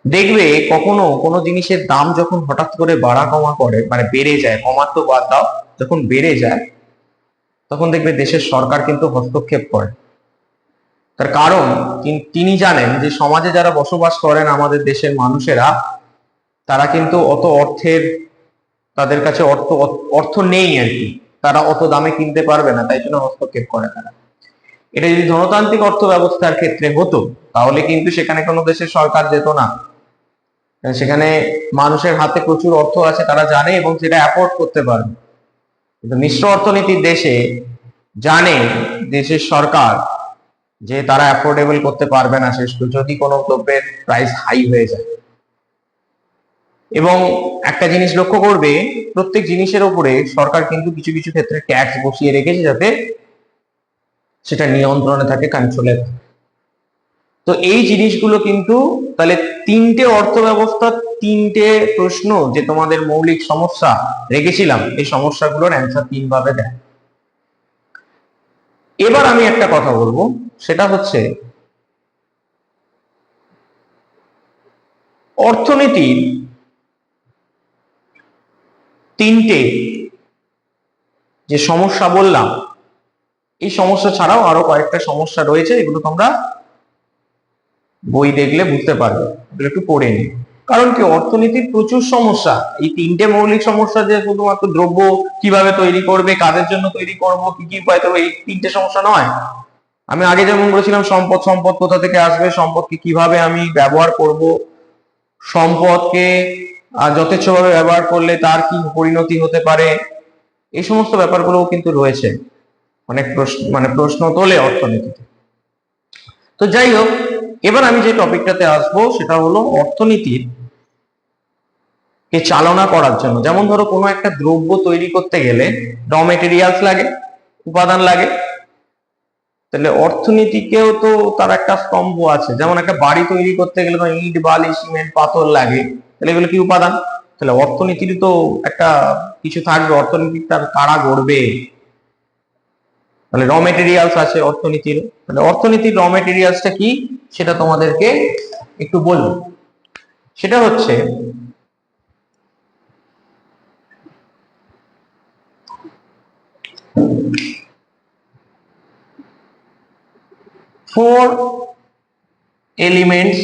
দেখবে কখনো কোনো জিনিসের দাম যখন হঠাৎ করে বাড়া কমা করে, মানে বেড়ে যায়, কমার তো বাদ দাও, যখন বেড়ে যায় তখন দেখবে দেশের সরকার কিন্তু হস্তক্ষেপ করে। তার কারণ তিনি জানেন যে সমাজে যারা বসবাস করেন আমাদের দেশের মানুষেরা, তারা কিন্তু অত অর্থের, তাদের কাছে অর্থ নেই আর কি, তারা অত দামে কিনতে পারবে না, তাই জন্য হস্তক্ষেপ করে তারা। এটা যদি ধনতান্ত্রিক অর্থ ব্যবস্থার ক্ষেত্রে হতো তাহলে কিন্তু সেখানে কোনো দেশের সরকার যেত না। সেখানে মানুষের হাতে প্রচুর অর্থ আছে, তারা জানে এবং সেটা অ্যাফোর্ড করতে পারবে। কিন্তু মিশ্র অর্থনীতির দেশে জানে দেশের সরকার যে তারা অ্যাফোর্ডেবল করতে পারবে না শেষ, যদি কোনো দ্রব্যের প্রাইস হাই হয়ে যায়। এবং একটা জিনিস লক্ষ্য করবে, প্রত্যেক জিনিসের উপরে সরকার কিন্তু কিছু কিছু ক্ষেত্রে ট্যাক্স বসিয়ে রেখেছে যাতে সেটা নিয়ন্ত্রণে থাকে, কন্ট্রোলে থাকে। তো এই জিনিসগুলো কিন্তু, তাহলে তিনটে অর্থ ব্যবস্থা, তিনটে প্রশ্ন যে তোমাদের মৌলিক সমস্যা রেখেছিলাম, এই সমস্যাগুলোর অ্যান্সার তিন ভাবে দেয়। এবার আমি একটা কথা বলবো, সেটা হচ্ছে অর্থনীতির তিনটে যে সমস্যা বললাম, এই সমস্যা ছাড়াও আরো কয়েকটা সমস্যা রয়েছে, এগুলো তোমরা বই দেখলে বুঝতে পারবে, এগুলো একটু পড়ে নি। কারণ কি, অর্থনীতির প্রচুর সমস্যা। এই তিনটে মৌলিক সমস্যা যে শুধুমাত্র দ্রব্য কিভাবে তৈরি করবে, কাদের জন্য তৈরি করব, কি কি উপায়, তবে এই তিনটে সমস্যা নয়। আমি আগে যেমন বলেছিলাম, সম্পদ, সম্পদ কোথা থেকে আসবে, সম্পদকে কিভাবে আমি ব্যবহার করব, সম্পদকে যথেচ্ছভাবে ব্যবহার করলে তার কি পরিণতি হতে পারে, এই সমস্ত ব্যাপারগুলোও কিন্তু রয়েছে, অনেক প্রশ্ন প্রশ্ন তোলে অর্থনীতিতে। তো যাই হোক, এবার আমি যে টপিকটাতে আসবো সেটা হলো অর্থনীতির কে চালনা করার জন্য। যেমন ধরো কোনো একটা দ্রব্য তৈরি করতে গেলে র মেটেরিয়ালস লাগে, উপাদান লাগে, তাহলে অর্থনীতিকেও তো তার একটা স্তম্ভ আছে। যেমন একটা বাড়ি তৈরি করতে গেলে তো ইট, বালি, সিমেন্ট, পাথর লাগে, তাহলে এগুলো কি উপাদান? তাহলে অর্থনীতির তো একটা কিছু থাকবে, অর্থনীতি তার কারা গড়বে, তাহলে র মেটেরিয়ালস আছে অর্থনীতির। তাহলে অর্থনীতির র মেটেরিয়ালসটা কি সেটা তোমাদেরকে একটু বলবো। সেটা হচ্ছে four elements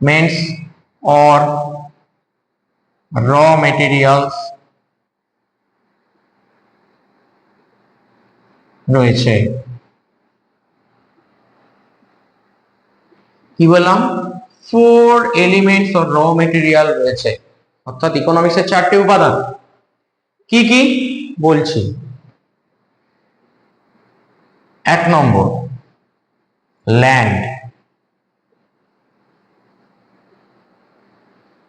means or raw materials রয়েছে। কি বললাম? 4 এলিমেন্টস অর র মেটেরিয়াল রয়েছে, অর্থাৎ ইকোনমিক্সের 4টে উপাদান। কি কি বলছি? 1 নম্বর ল্যান্ড।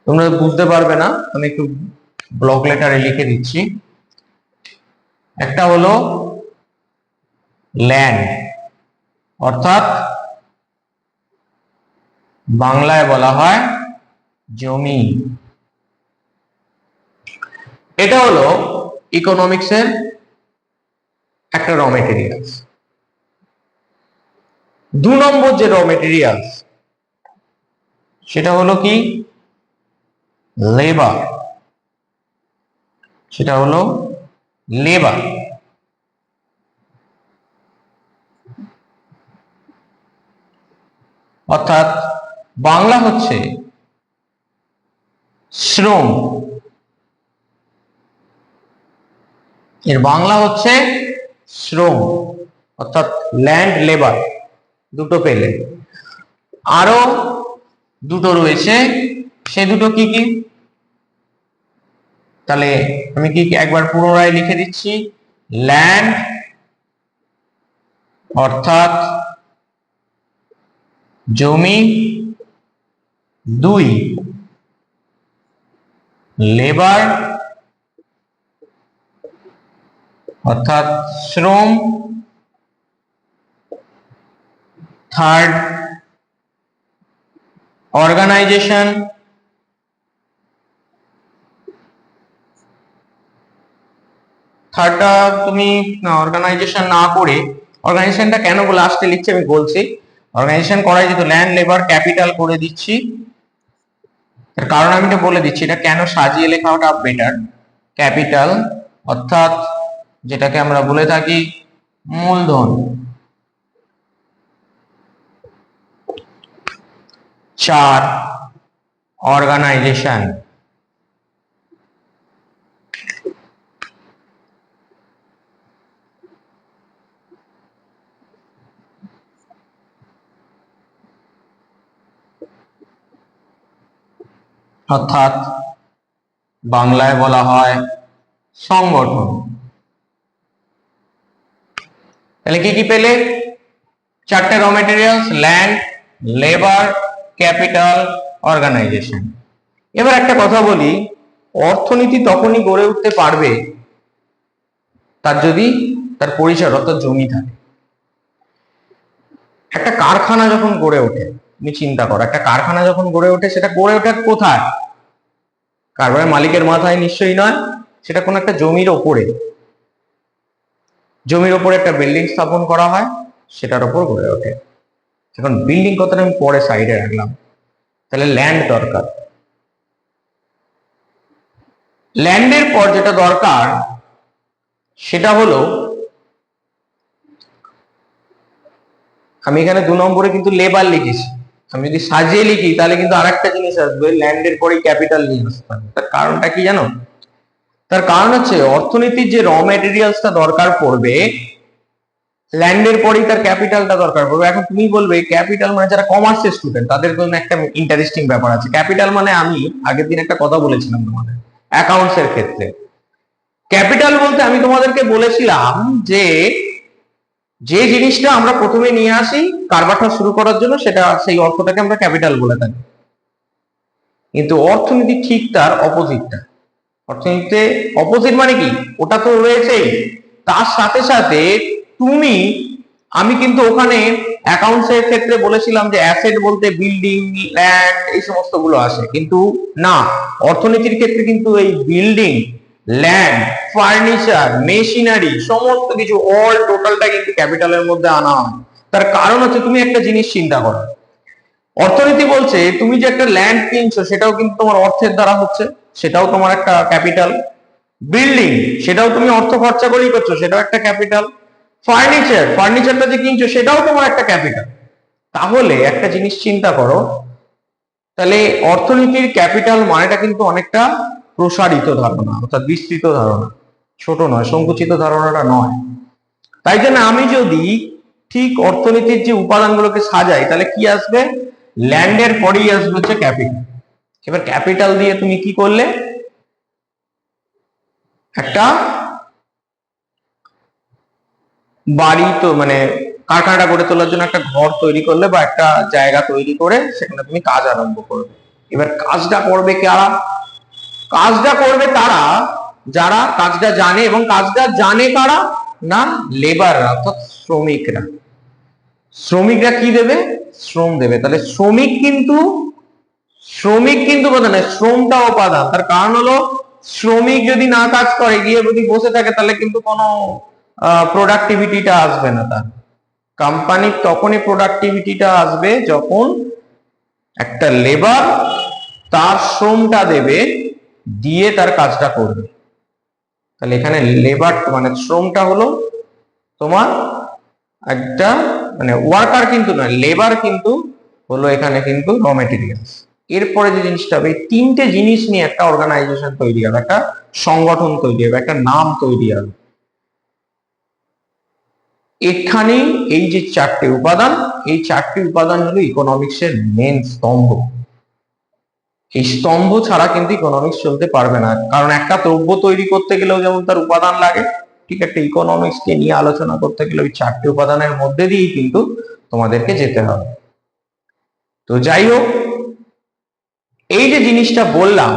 তোমরা বুঝতে পারবে না, আমি একটু ব্লক লেটারে লিখে দিচ্ছি। একটা হলো ল্যান্ড, অর্থাৎ বাংলায় বলা হয় জমি। এটা হলো ইকোনমিক্সের একটা র মেটেরিয়ালস। 2 নম্বর যে র মেটেরিয়ালস সেটা হলো কি? লেবার। সেটা হলো লেবার, অর্থাৎ বাংলা হচ্ছে শ্রম, এর বাংলা হচ্ছে শ্রম, অর্থাৎ ল্যান্ড, লেবার দুটো পেলে। আরো দুটো রয়েছে, সে দুটো কি কি? তাহলে আমি কি একবার পুনরায় লিখে দিচ্ছি। ল্যান্ড অর্থাৎ জমি, 2 লেবার অর্থাৎ শ্রম, 3 অর্গানাইজেশন, থার্ডটা তুমি অর্গানাইজেশন না করে, অর্গানাইজেশনটা কেন লাস্টে লিখছি আমি বলছি। অর্গানাইজেশন করাই যেত, ল্যান্ড, লেবার, ক্যাপিটাল করে দিচ্ছি। এর কারণ আমি এটা বলে দিচ্ছি, এটা কেন সাজিয়ে লেখাটা বেটার। ক্যাপিটাল অর্থাৎ যেটাকে আমরা বলে থাকি মূলধন, 4 অর্গানাইজেশন, অর্থাৎ বাংলায় বলা হয় সংগঠন। তাহলে কি কি পেলে? 4টে র materials, land, labour, capital, organisation. এবার একটা কথা বলি, অর্থনীতি তখনই গড়ে উঠতে পারবে তার যদি তার পরিসর অর্থাৎ জমি থাকে। একটা কারখানা যখন গড়ে ওঠে, তুমি চিন্তা করো, একটা কারখানা যখন গড়ে ওঠে, সেটা গড়ে ওঠে কোথায়? কারখানার মালিকের মাথায় নিশ্চয়ই নয়, সেটা কোনো একটা জমির ওপরে একটা বিল্ডিং স্থাপন করা হয়, সেটার ওপর গড়ে ওঠে। এখন বিল্ডিং কথাটা আমি পরে সাইডে রাখলাম। তাহলে ল্যান্ড দরকার। ল্যান্ডের পর যেটা দরকার সেটা হলো, আমি এখানে 2 নম্বরে কিন্তু লেবার লিখেছি, আমি যদি সাজিয়ে লিখি তাহলে কিন্তু আরেকটা জিনিস আসবে, ল্যান্ডের পরেই ক্যাপিটাল নিয়ে আসতে হবে। তার কারণটা কি জানো? তার কারণ হচ্ছে অর্থনীতির যে র ম্যাটেরিয়ালসটা দরকার পড়বে, ল্যান্ডের পরেই তার ক্যাপিটালটা দরকার পড়বে। এখন তুমি বলবে ক্যাপিটাল মানে যারা কমার্সের স্টুডেন্ট তাদের জন্য একটা ইন্টারেস্টিং ব্যাপার আছে। ক্যাপিটাল মানে, আমি আগের দিন একটা কথা বলেছিলাম তোমাদের অ্যাকাউন্টস এর ক্ষেত্রে, ক্যাপিটাল বলতে আমি তোমাদেরকে বলেছিলাম যে যে জিনিসটা আমরা প্রথমে নিয়ে আসি কারবারটা শুরু করার জন্য, সেটা সেই অর্থটাকে আমরা ক্যাপিটাল বলে থাকি। কিন্তু অর্থনীতি ঠিক তার অপোজিটটা। অর্থনীতিতে অপোজিট মানে কি, ওটা তো রয়েছেই, তার সাথে সাথে তুমি, আমি কিন্তু ওখানে অ্যাকাউন্টস এর ক্ষেত্রে বলেছিলাম যে অ্যাসেট বলতে বিল্ডিং, ল্যান্ড এই সমস্ত গুলো আসে, কিন্তু না, অর্থনীতির ক্ষেত্রে কিন্তু এই বিল্ডিং, ল্যান্ড, ফার্নিচার, মেশিনারি সমস্ত কিছু অল টোটালটা কিন্তু ক্যাপিটালের মধ্যে আনা হয়। তার কারণ হচ্ছে, তুমি একটা জিনিস চিন্তা করো, অর্থনীতি বলছে তুমি যে একটা ল্যান্ড কিনছো সেটাও কিন্তু তোমার অর্থের দ্বারা হচ্ছে, সেটাও তোমার একটা ক্যাপিটাল। বিল্ডিং, সেটাও তুমি অর্থ খরচা করেই করছো, সেটাও একটা ক্যাপিটাল। ফার্নিচারটা যে কিনছো সেটাও তোমার একটা ক্যাপিটাল। তাহলে একটা জিনিস চিন্তা করো, তাহলে অর্থনীতির ক্যাপিটাল মানেটা কিন্তু অনেকটা প্রসারিত ধারণা, অর্থাৎ বিস্তৃত ধারণা, ছোট নয়, সংকুচিত ধারণাটা নয়। তাই জন্য আমি যদি ঠিক অর্থনীতির যে উপাদানগুলোকে সাজাই, তাহলে কি আসবে? ল্যান্ডের পরেই আসবে হচ্ছে ক্যাপিটাল। এবার ক্যাপিটাল দিয়ে তুমি কি করলে? একটা বাড়ি, তো মানে কারখানাটা গড়ে তোলার জন্য একটা ঘর তৈরি করলে বা একটা জায়গা তৈরি করে সেখানে তুমি কাজ আরম্ভ করবে। এবার কাজটা করবে কারা? কাজটা করবে তারা যারা কাজটা জানে, এবং কাজটা জানে কারা? না, লেবাররা, অর্থাৎ শ্রমিকরা। শ্রমিকরা কি দেবে? শ্রম দেবে। তাহলে শ্রমিক কিন্তু কথা নয়, শ্রমটা উপাদান। তার কারণ হলো, শ্রমিক যদি না কাজ করে, গিয়ে যদি বসে থাকে, তাহলে কিন্তু কোনো প্রোডাক্টিভিটিটা আসবে না। তার কোম্পানির তখনই প্রোডাক্টিভিটিটা আসবে যখন একটা লেবার তার শ্রমটা দেবে, দিয়ে তার কাজটা করবে। তাহলে এখানে লেবার মানে শ্রমটা হলো তোমার একটা, মানে ওয়ার্কার কিন্তু নয়, লেবার কিন্তু হলো এখানে কিন্তু র মেটেরিয়ালস। এরপরে যে জিনিসটা হবে, এই 3টে জিনিস নিয়ে একটা অর্গানাইজেশন তৈরি হবে, একটা সংগঠন তৈরি হবে, একটা নাম তৈরি হবে। এখানে এই যে 4টে উপাদান, এই 4টে উপাদান হলো ইকোনমিক্সের মেন স্তম্ভ। এই স্তম্ভ ছাড়া কিন্তু ইকোনমিক্স চলতে পারবে না। কারণ একটা দ্রব্য তৈরি করতে গেলেও যেমন তার উপাদান লাগে, ঠিক একটা ইকোনমিক্স কে নিয়ে আলোচনা করতে গেলে ওই 4টে উপাদানের মধ্যে দিয়েই কিন্তু তোমাদেরকে যেতে হবে। তো যাই হোক, এই যে জিনিসটা বললাম,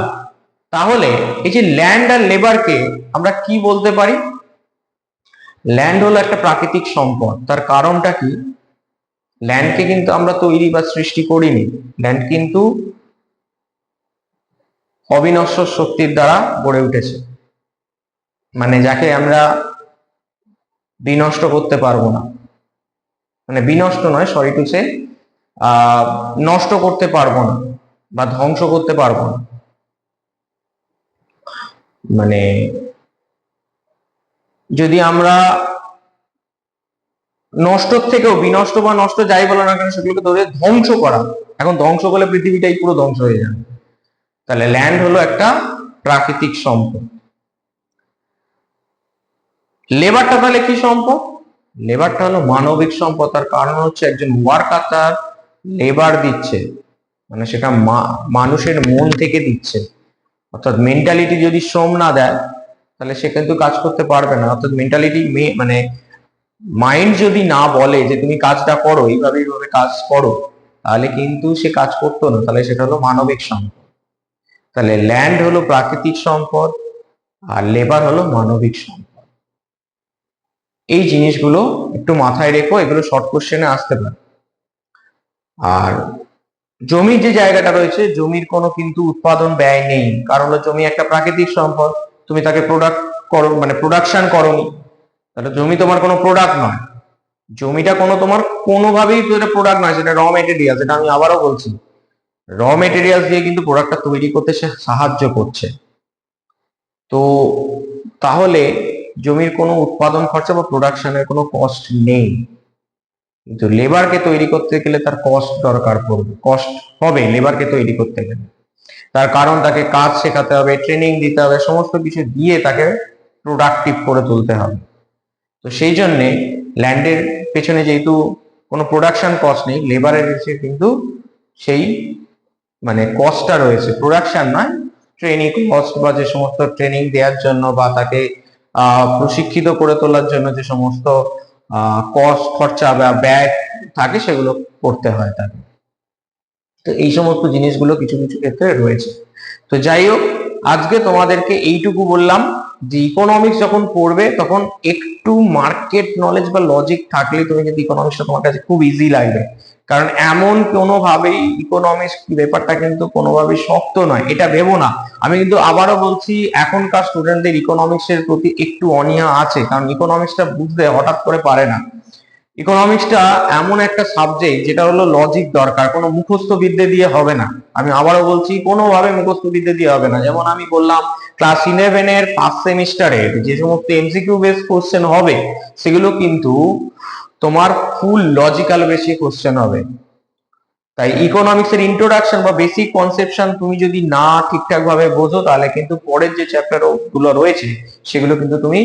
তাহলে এই যে ল্যান্ড আর লেবারকে আমরা কি বলতে পারি? ল্যান্ড হলো একটা প্রাকৃতিক সম্পদ। তার কারণটা কি? ল্যান্ডকে কিন্তু আমরা তৈরি বা সৃষ্টি করিনি, ল্যান্ড কিন্তু অবিনশ্বর শক্তির দ্বারা গড়ে উঠেছে, মানে যাকে আমরা বিনষ্ট করতে পারবো না, মানে বিনষ্ট নয়, সরি টু সে, নষ্ট করতে পারবো না বা ধ্বংস করতে পারবো না। মানে যদি আমরা নষ্টর থেকেও, বিনষ্ট বা নষ্ট যাই বলো না কেন, সেগুলোকে ধরে ধ্বংস করা, এখন ধ্বংস করলে পৃথিবীটাই পুরো ধ্বংস হয়ে যাবে। তাহলে ল্যান্ড হলো একটা প্রাকৃতিক সম্পদ। লেবারটা তাহলে কি সম্পদ? লেবারটা হলো মানবিক সম্পদ। তার কারণ হচ্ছে একজন ওয়ার্কার তার লেবার দিচ্ছে, মানে সেটা মানুষের মন থেকে দিচ্ছে। অর্থাৎ মেন্টালিটি যদি শ্রম না দেয়, তাহলে সে কিন্তু কাজ করতে পারবে না। অর্থাৎ মেন্টালিটি, মানে মাইন্ড যদি না বলে যে তুমি কাজটা করো, এইভাবে এইভাবে কাজ করো, তাহলে কিন্তু সে কাজ করতো না। তাহলে সেটা হলো মানবিক সম্পদ। তাহলে ল্যান্ড হলো প্রাকৃতিক সম্পদ, আর লেবার হলো মানবিক সম্পদ। এই জিনিসগুলো একটু মাথায় রেখো, এগুলো শর্ট কোশ্চেনে আসতে পারে। আর জমির যে জায়গাটা রয়েছে, জমির কোনো কিন্তু উৎপাদন ব্যয় নেই, কারণ জমি একটা প্রাকৃতিক সম্পদ। তুমি তাকে প্রোডাক্ট করো, মানে প্রোডাকশন করোনি, তাহলে জমি তোমার কোনো প্রোডাক্ট নয়। জমিটা তোমার কোনোভাবেই প্রোডাক্ট নয়, সেটা র মেটেরিয়াল। সেটা আমি আবারও বলছি, র মেটেরিয়াল দিয়ে কিন্তু প্রোডাক্টটা তৈরি করতে সে সাহায্য করছে। তো তাহলে জমির কোনো উৎপাদন খরচা বা প্রোডাকশনের কোনো কস্ট নেই, কিন্তু লেবারকে তৈরি করতে গেলে তার কস্ট দরকার পড়বে, কস্ট হবে লেবারকে তৈরি করতে গেলে। তার কারণ তাকে কাজ শেখাতে হবে, ট্রেনিং দিতে হবে, সমস্ত কিছু দিয়ে তাকে প্রোডাক্টিভ করে তুলতে হবে। তো সেই জন্যে ল্যান্ডের পেছনে যেহেতু কোনো প্রোডাকশন কস্ট নেই, লেবারের এসে কিন্তু সেই মানে কস্টটা রয়েছে, প্রোডাকশন নয়, ট্রেনিং কস্ট বা যে সমস্ত ট্রেনিং দেওয়ার জন্য বা তাকে প্রশিক্ষিত করে তোলার জন্য যে সমস্ত কস্ট খরচা বা ব্যয় থাকে সেগুলো করতে হয় তাকে। তো এই সমস্ত জিনিসগুলো কিছু কিছু ক্ষেত্রে রয়েছে। তো যাই হোক, আজকে তোমাদেরকে এইটুকু বললাম যে ইকোনমিক্স যখন পড়বে তখন একটু মার্কেট নলেজ বা লজিক থাকলে তুমি কিন্তু ইকোনমিক্সটা তোমার কাছে খুব ইজি লাগবে। কারণ এমন কোনোভাবেই ইকোনমিক্স ব্যাপারটা কিন্তু কোনোভাবেই শক্ত নয়, এটা ভেবো না। আমি কিন্তু আবারও বলছি, এখনকার স্টুডেন্টদের ইকোনমিক্স এর প্রতি একটু অনীহা আছে, কারণ ইকোনমিক্সটা বুঝতে হঠাৎ করে পারে না। ইকোনমিক্সটা এমন একটা সাবজেক্ট যেটা হলো লজিক দরকার, কোনো মুখস্থ বিদ্যে দিয়ে হবে না। আমি আবারও বলছি, কোনোভাবে মুখস্থ বিদ্যে দিয়ে হবে না। যেমন আমি বললাম, ক্লাস 11 এর ফার্স্ট সেমিস্টারে যে সমস্ত এমসিকিউ বেস কোশ্চেন হবে সেগুলো কিন্তু তোমার ফুল লজিক্যাল বেসে কোশ্চেন হবে। তাই ইকোনমিক্স এর ইন্ট্রোডাকশন বা বেসিক কনসেপশন তুমি যদি না ঠিকঠাক ভাবে বোঝো, তাহলে কিন্তু পরের যে চ্যাপ্টার গুলো রয়েছে সেগুলো কিন্তু তুমি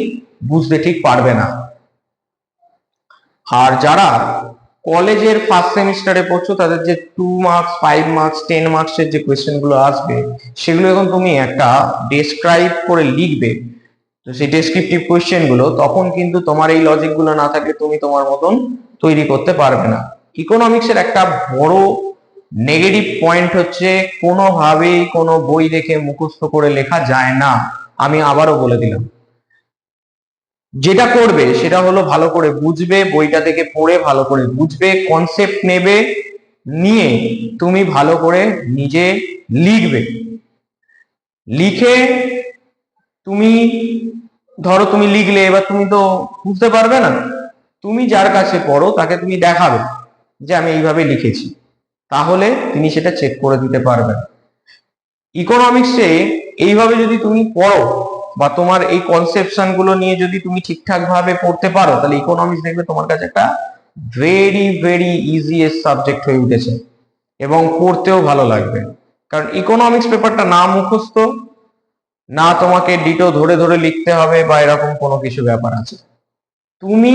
বুঝতে ঠিক পারবে না। আর যারা কলেজের ফার্স্ট সেমিস্টারে পড়ছো, তাদের যে 2 মার্কস, 5 মার্কস, 10 মার্কসের যে কোয়েশ্চেন গুলো আসবে সেগুলো এখন তুমি একটা ডেসক্রাইব করে লিখবে। তো সেই ডেসক্রিপটিভ কোয়েশ্চেন গুলো তখন কিন্তু তোমার এই লজিক গুলো না থাকলে তুমি তোমার মতন তৈরি করতে পারবে না। ইকোনমিক্স এর একটা বড় নেগেটিভ পয়েন্ট হচ্ছে কোনোভাবেই কোনো বই দেখে মুখস্থ করে লেখা যায় না। আমি আবারও বলে দিলাম, যেটা করবে সেটা হলো ভালো করে বুঝবে, বইটা থেকে পড়ে ভালো করে বুঝবে, কনসেপ্ট নেবে, নিয়ে তুমি ভালো করে নিজে লিখবে। লিখে তুমি ধরো তুমি লিখলে, এবার তুমি তো বুঝতে পারবে না, তুমি যার কাছে পড়ো তাকে তুমি দেখাবে যে আমি এইভাবে লিখেছি, তাহলে তিনি সেটা চেক করে দিতে পারবেন। ইকোনমিক্সে এইভাবে যদি তুমি পড়ো বা তোমার এই কনসেপশন গুলো নিয়ে যদি তুমি ঠিকঠাক ভাবে পড়তে পারো, তাহলে ইকোনমিক্স দেখবে তোমার কাছে একটা ভেরি ভেরি ইজিয়েস্ট সাবজেক্ট হয়ে উঠেছে এবং পড়তেও ভালো লাগবে। কারণ ইকোনমিক্স পেপারটা না মুখস্থ, না তোমাকে ডিটো ধরে ধরে লিখতে হবে বা এরকম কোনো কিছু ব্যাপার আছে। তুমি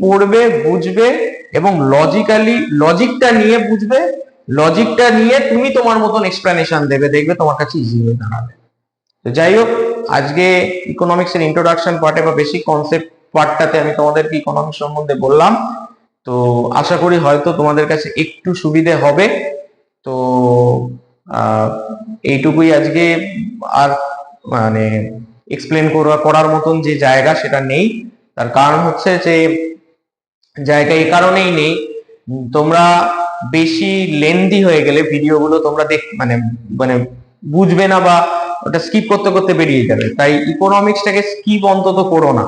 পড়বে, বুঝবে এবং লজিক্যালি লজিকটা নিয়ে বুঝবে, লজিকটা নিয়ে তুমি তোমার মতন এক্সপ্লেনেশন দেবে, দেখবে তোমার কাছে ইজি হয়ে দাঁড়াবে। তো যাই হোক, আজকে ইকোনমিক্স এর ইন্ট্রোডাকশন পার্টে বা বেসিক কনসেপ্ট পার্টটাতে আমি তোমাদেরকে ইকোনমিক্স সম্বন্ধে বললাম। তো আশা করি হয়তো তোমাদের কাছে একটু সুবিধে হবে। তো এইটুকুই আজকে। আর মানে এক্সপ্লেন করার মতন যে জায়গা সেটা নেই। তার কারণ হচ্ছে যে জায়গা এই কারণেই নেই, তোমরা বেশি লেন্দি হয়ে গেলে ভিডিওগুলো তোমরা মানে মানে বুঝবে না বা ওটা স্কিপ করতে করতে বেরিয়ে যাবে। তাই ইকোনমিক্সটাকে স্কিপ অন্তত করো না।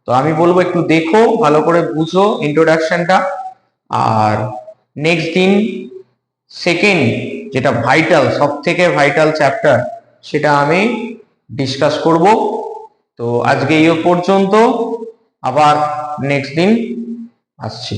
তো আমি বলবো একটু দেখো, ভালো করে বুঝো ইন্ট্রোডাকশনটা। আর নেক্সট দিন সেকেন্ড, যেটা ভাইটাল, সব থেকে ভাইটাল চ্যাপ্টার, সেটা আমি ডিসকাস করব। তো আজকে এই পর্যন্ত, আবার নেক্সট দিন আসছি।